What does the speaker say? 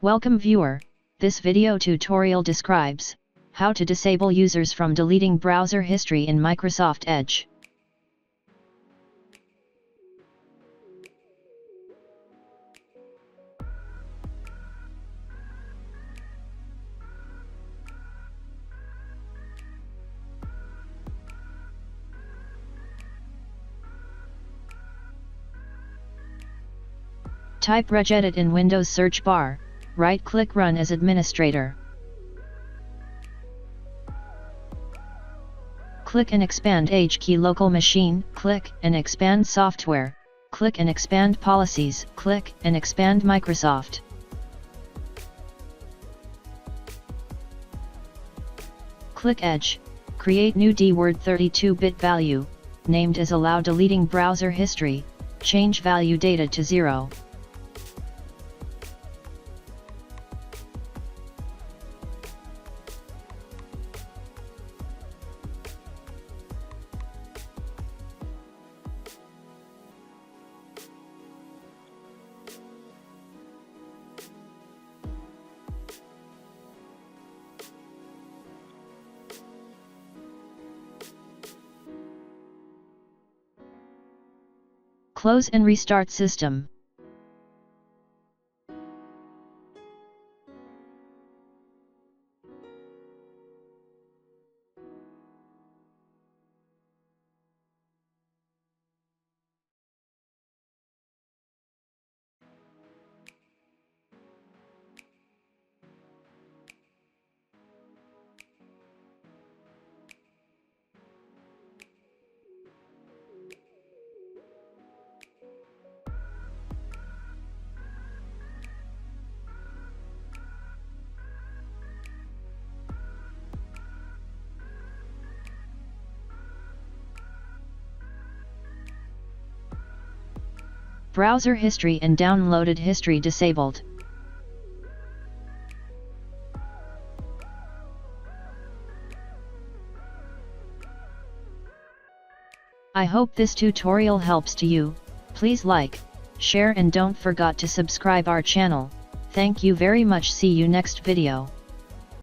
Welcome viewer, this video tutorial describes how to disable users from deleting browser history in Microsoft Edge. Type regedit in Windows search bar, right-click Run as administrator. Click and expand HKey local machine, click and expand software, click and expand policies, click and expand Microsoft. Click Edge, create new dword 32-bit value, named as allow deleting browser history, change value data to 0. Close and restart system. Browser history and downloaded history disabled. I hope this tutorial helps to you. Please like, share and don't forget to subscribe our channel. Thank you very much. See you next video.